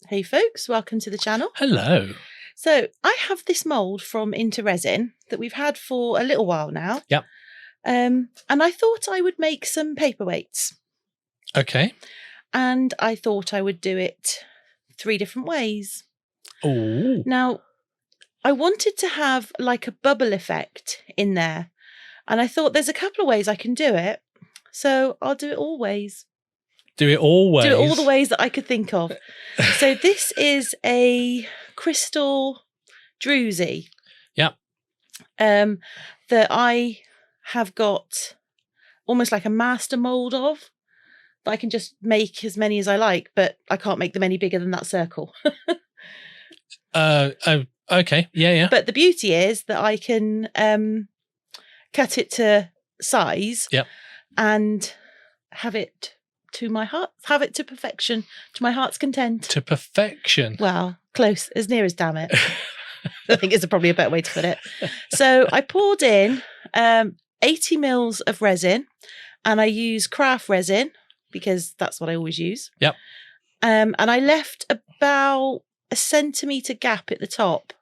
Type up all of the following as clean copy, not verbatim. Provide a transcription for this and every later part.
Hey folks, welcome to the channel. Hello. So I have this mould from Into Resin that we've had for a little while now. Yep. And I thought I would make some paperweights. Okay. And I thought I would do it 3 different ways. Oh. Now, I wanted to have like a bubble effect in there. And I thought there's a couple of ways I can do it. So I'll do it all ways. Do it all ways? Do it all the ways that I could think of. So this is a crystal Druzy. Yep. That I have got almost like a master mould of. That I can just make as many as I like, but I can't make them any bigger than that circle. Okay. Yeah. But the beauty is that I can cut it to size. Yep. And have it to my heart, have it to perfection, to my heart's content. To perfection. Well, close, as near as damn it. I think is probably a better way to put it. So I poured in 80 mils of resin, and I use craft resin because that's what I always use. Yep. And I left about a centimetre gap at the top.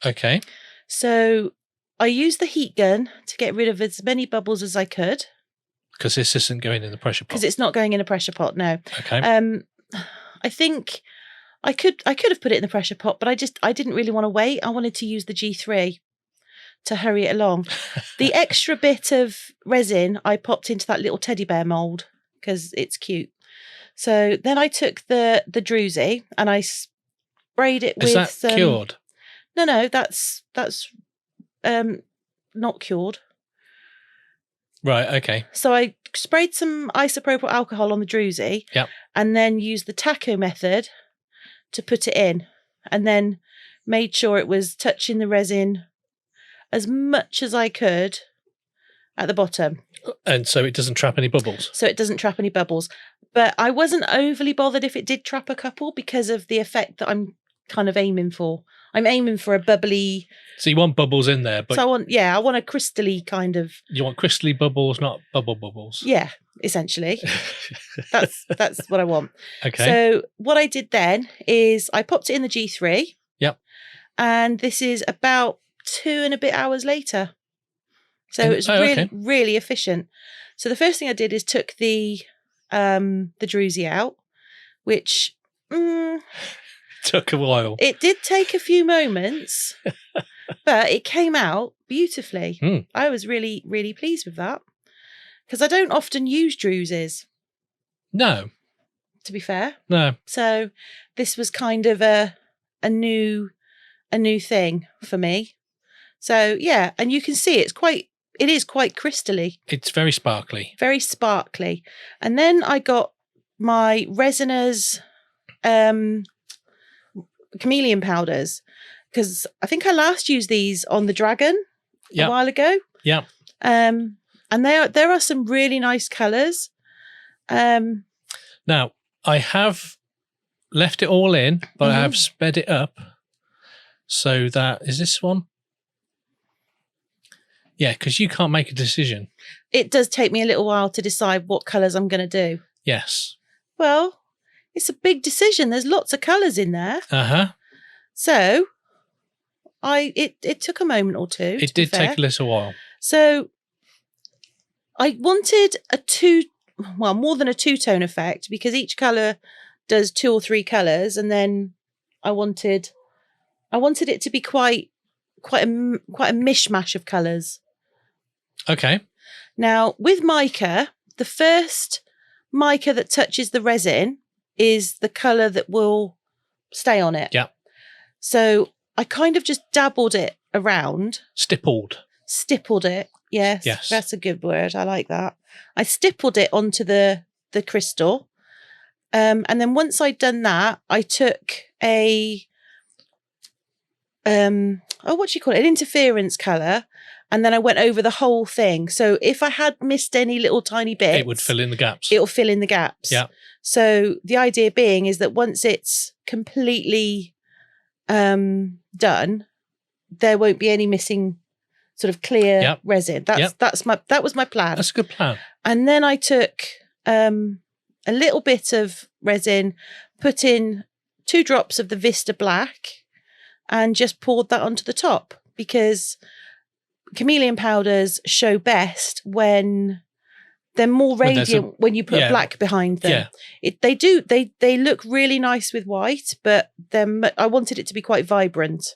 Okay. So I used the heat gun to get rid of as many bubbles as I could. Because this isn't going in the pressure pot. Because it's not going in a pressure pot, no. Okay. I think I could have put it in the pressure pot, but I didn't really want to wait. I wanted to use the G3 to hurry it along. The extra bit of resin I popped into that little teddy bear mould because it's cute. So then I took the Druzy and I sprayed it with Is that cured? No, that's not cured. Right, okay. So I sprayed some isopropyl alcohol on the Druzy. Yep. And then used the taco method to put it in, and then made sure it was touching the resin as much as I could at the bottom. And so it doesn't trap any bubbles? So it doesn't trap any bubbles. But I wasn't overly bothered if it did trap a couple because of the effect that I'm kind of aiming for. I'm aiming for a bubbly... So you want bubbles in there, but... So I want a crystally kind of... You want crystally bubbles, not bubbles. Yeah, essentially. That's what I want. Okay. So what I did then is I popped it in the G3. Yep. And this is about 2 and a bit hours later. So it was really efficient. So the first thing I did is took the Druzy out, which... took a while. It did take a few moments, but it came out beautifully. I was really, really pleased with that because I don't often use Druzys. No. To be fair. No. So this was kind of a new thing for me. So yeah, and you can see it is quite crystally. It's very sparkly. Very sparkly. And then I got my Resiners chameleon powders because I think I last used these on the dragon a while ago. Yeah. And there are some really nice colours. Now I have left it all in, but I have sped it up so that is this one? Yeah, because you can't make a decision. It does take me a little while to decide what colours I'm going to do. Yes. Well, it's a big decision. There's lots of colours in there. So it took a moment or two. It did take a little while. So I wanted more than a 2-tone effect because each colour does 2 or 3 colours, and then I wanted it to be quite a mishmash of colours. Okay. Now with mica, the first mica that touches the resin is the colour that will stay on it. Yeah. So I kind of just dabbled it around. Stippled it. Yes. Yes. That's a good word. I like that. I stippled it onto the crystal. And then once I'd done that, I took an interference colour, and then I went over the whole thing. So if I had missed any little tiny bits, it would fill in the gaps. It'll fill in the gaps. Yeah. So the idea being is that once it's completely done, there won't be any missing sort of clear resin. That was my plan. That's a good plan. And then I took a little bit of resin, put in 2 drops of the Vista Black and just poured that onto the top, because chameleon powders show best when they're more radiant when you put black behind them. They look really nice with white, but I wanted it to be quite vibrant.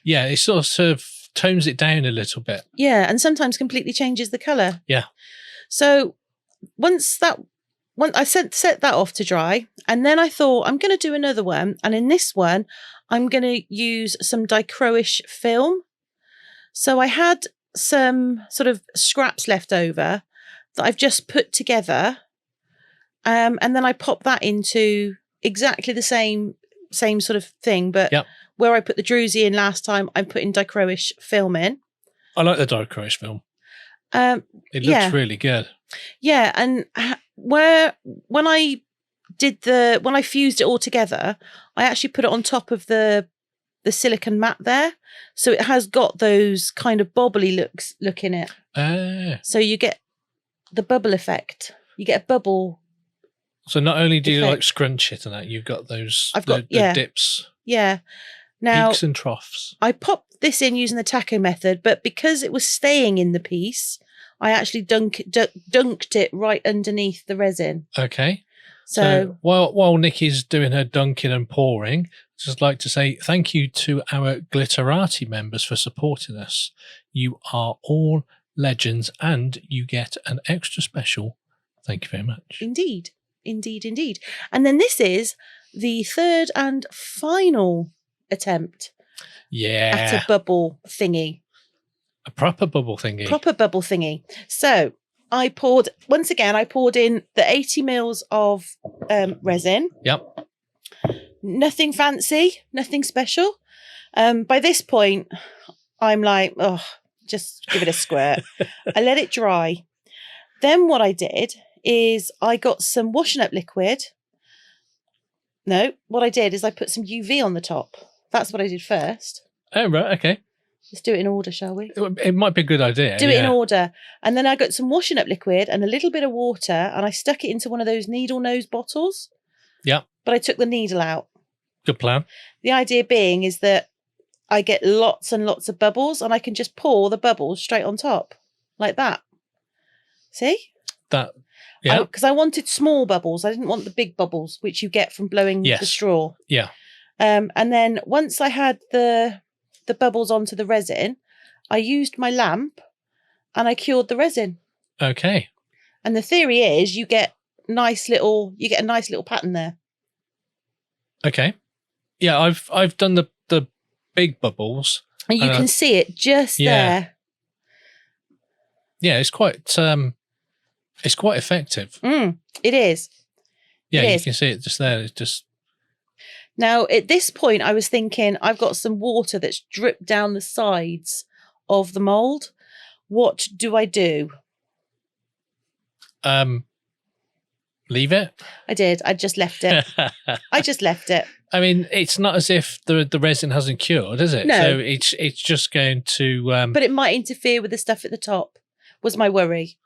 Yeah, it sort of tones it down a little bit. Yeah, and sometimes completely changes the colour. Yeah. So once I set that off to dry, and then I thought I'm going to do another one, and in this one I'm going to use some Dichroic film. So I had some sort of scraps left over that I've just put together, and then I pop that into exactly the same sort of thing, but where I put the Druzy in last time, I'm putting Dichroic film in. I like the Dichroic film. It looks really good. Yeah, and when I fused it all together, I actually put it on top of the silicone mat there, so it has got those kind of bobbly look in it. So you get the bubble effect. You get a bubble. So not only do you like scrunch it and that, you've got those the dips. Yeah. Now, peaks and troughs. I popped this in using the taco method, but because it was staying in the piece, I actually dunked it right underneath the resin. Okay. So while Nikki's doing her dunking and pouring, I'd just like to say thank you to our Glitterati members for supporting us. You are all legends, and you get an extra special thank you very much. Indeed. Indeed, indeed. And then this is the 3rd and final attempt at a bubble thingy. A proper bubble thingy. Proper bubble thingy. So I poured in the 80 mils of resin. Yep. Nothing fancy, nothing special. By this point, I'm like, oh, just give it a squirt. I let it dry. Then what I did is I got some washing up liquid. No, what I did is I put some UV on the top. That's what I did first. Oh, right, okay. Let's do it in order, shall we? It might be a good idea. Do it in order. And then I got some washing up liquid and a little bit of water, and I stuck it into one of those needle nose bottles. Yeah. But I took the needle out. Good plan. The idea being is that I get lots and lots of bubbles, and I can just pour the bubbles straight on top, like that. See? Yeah. Because I wanted small bubbles. I didn't want the big bubbles, which you get from blowing the straw. Yeah. And then once I had the bubbles onto the resin, I used my lamp and I cured the resin. Okay. And the theory is you get a nice little pattern there. Okay. Yeah, I've done the big bubbles. And you can see it just there. Yeah, it's quite effective. It is. Yeah, you can see it just there. It's just. Now, at this point, I was thinking, I've got some water that's dripped down the sides of the mould. What do I do? Leave it? I did. I just left it. I mean, it's not as if the resin hasn't cured, is it? No. So it's just going to... But it might interfere with the stuff at the top, was my worry.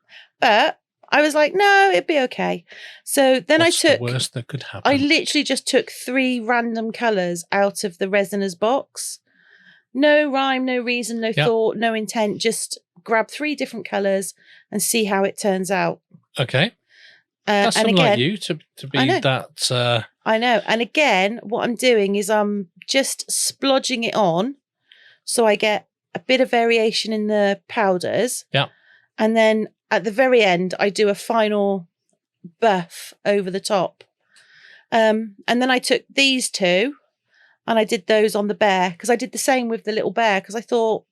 But I was like, no, it'd be okay. So then What's the worst that could happen? I literally just took 3 random colours out of the resiner's box. No rhyme, no reason, no thought, no intent. Just grab 3 different colours and see how it turns out. Okay. That's something like you to be that... I know. And again, what I'm doing is I'm just splodging it on so I get a bit of variation in the powders. Yeah. And then at the very end, I do a final buff over the top. And then I took these 2 and I did those on the bear, because I did the same with the little bear, because I thought...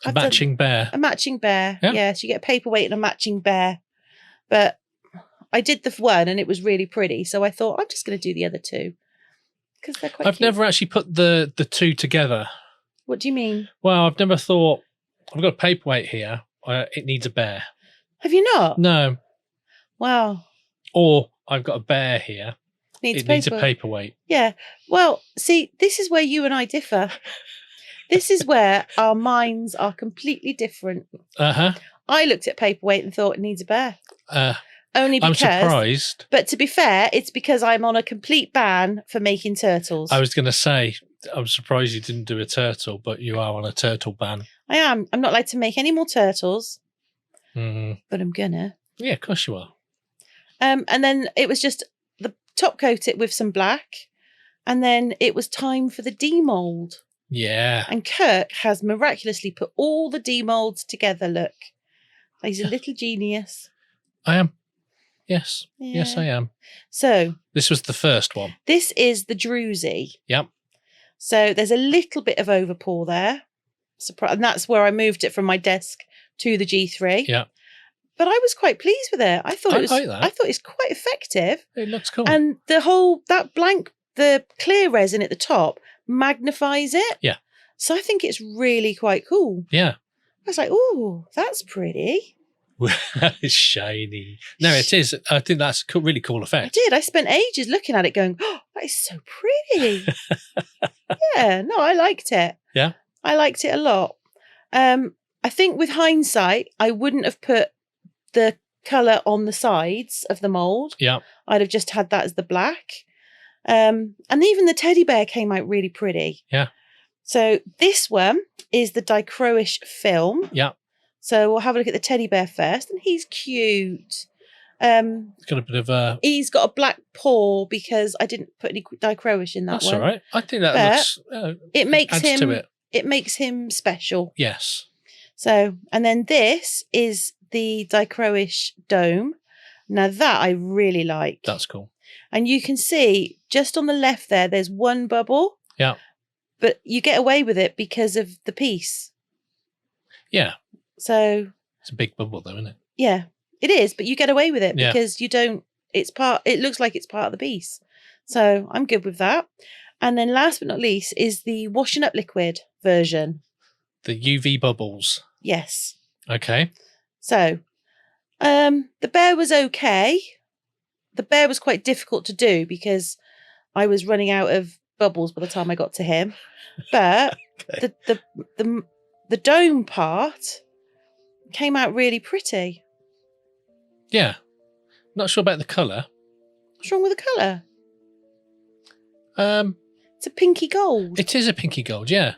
A matching bear. Yeah, so you get a paperweight and a matching bear. But I did the one and it was really pretty, so I thought I'm just going to do the other 2 because they're quite cute. Never actually put the 2 together. What do you mean? Well, I've never thought, I've got a paperweight here, it needs a bear. Have you not? No. Wow. Or I've got a bear here, it needs a paperweight. Yeah. Well, see, this is where you and I differ. This is where our minds are completely different. Uh-huh. I looked at paperweight and thought it needs a bear. only because... I'm surprised. But to be fair, it's because I'm on a complete ban for making turtles. I was going to say, I'm surprised you didn't do a turtle, but you are on a turtle ban. I am. I'm not allowed to make any more turtles, but I'm gonna. Yeah, of course you are. And then it was just the top coat it with some black, and then it was time for the demould. Yeah. And Kirk has miraculously put all the demoulds together. Look, he's a little genius. I am. Yes. Yeah. Yes, I am. So this was the first one. This is the Druzy. Yep. So there's a little bit of overpour there. And that's where I moved it from my desk to the G3. Yeah. But I was quite pleased with it. I thought I like that. I thought it's quite effective. It looks cool. And the clear resin at the top magnifies it. Yeah. So I think it's really quite cool. Yeah. I was like, oh, that's pretty. It's shiny. No, it is. I think that's a really cool effect. I did. I spent ages looking at it going, oh, that is so pretty. Yeah, no, I liked it. Yeah. I liked it a lot. I think with hindsight, I wouldn't have put the colour on the sides of the mould. Yeah. I'd have just had that as the black. And even the teddy bear came out really pretty. Yeah. So this one is the Dichroic film. Yeah. So we'll have a look at the teddy bear first, and he's cute. It's got a bit of a... He's got a black paw because I didn't put any Dichroic in that one. That's all right. I think that looks... it makes adds him... to it. It makes him special. Yes. So, and then this is the Dichroic dome. Now that I really like. That's cool. And you can see just on the left there, there's one bubble. Yeah. But you get away with it because of the piece. Yeah. So. It's a big bubble though, isn't it? Yeah, it is. But you get away with it because you don't, it looks like it's part of the piece. So I'm good with that. And then last but not least is the washing up liquid version. The UV bubbles. Yes. Okay. So, the bear was okay. The bear was quite difficult to do because I was running out of bubbles by the time I got to him. But okay. the dome part came out really pretty. Yeah. Not sure about the colour. What's wrong with the colour? It's a pinky gold. It is a pinky gold, yeah.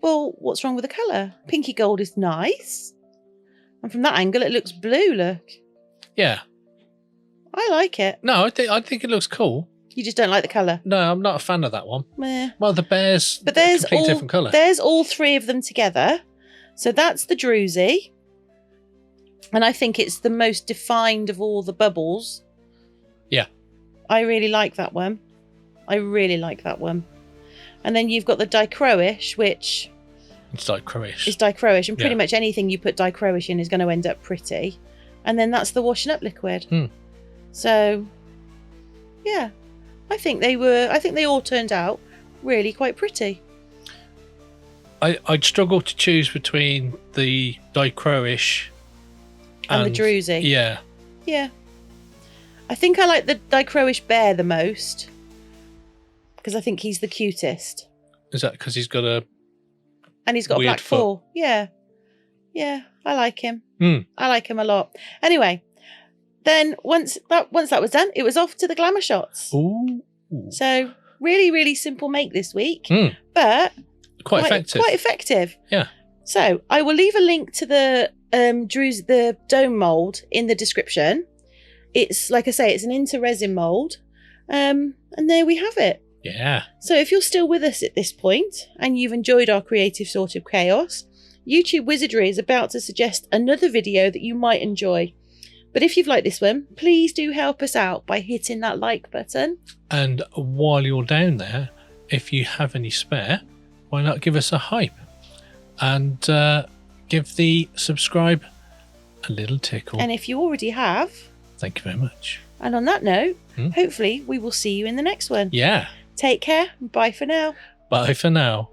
Well, what's wrong with the colour? Pinky gold is nice. And from that angle, it looks blue, look. Yeah. I like it. No, I think it looks cool. You just don't like the colour? No, I'm not a fan of that one. Meh. Well, the bear's but there's a completely different colour. There's all three of them together. So that's the Druzy. And I think it's the most defined of all the bubbles. Yeah. I really like that one. I really like that one. And then you've got the Dichroic, which... It's Dichroic. It's Dichroic. And pretty much anything you put Dichroic in is going to end up pretty. And then that's the washing up liquid. So, yeah. I think they all turned out really quite pretty. I'd struggle to choose between the Dichroic and the Druzy. Yeah. Yeah. I think I like the Dichroic bear the most. Because I think he's the cutest. Is that because he's got a... And he's got a black paw. Yeah. Yeah, I like him. I like him a lot. Anyway, then once that was done, it was off to the glamour shots. Ooh. So really, really simple make this week. But quite effective. Quite effective. Yeah. So I will leave a link to the the dome mould in the description. It's, like I say, it's an inter-resin mould. And there we have it. Yeah. So if you're still with us at this point and you've enjoyed our creative sort of chaos, YouTube Wizardry is about to suggest another video that you might enjoy. But if you've liked this one, please do help us out by hitting that like button. And while you're down there, if you have any spare, why not give us a hype and give the subscribe a little tickle. And if you already have, thank you very much. And on that note, hopefully we will see you in the next one. Yeah. Take care. Bye for now. Bye for now.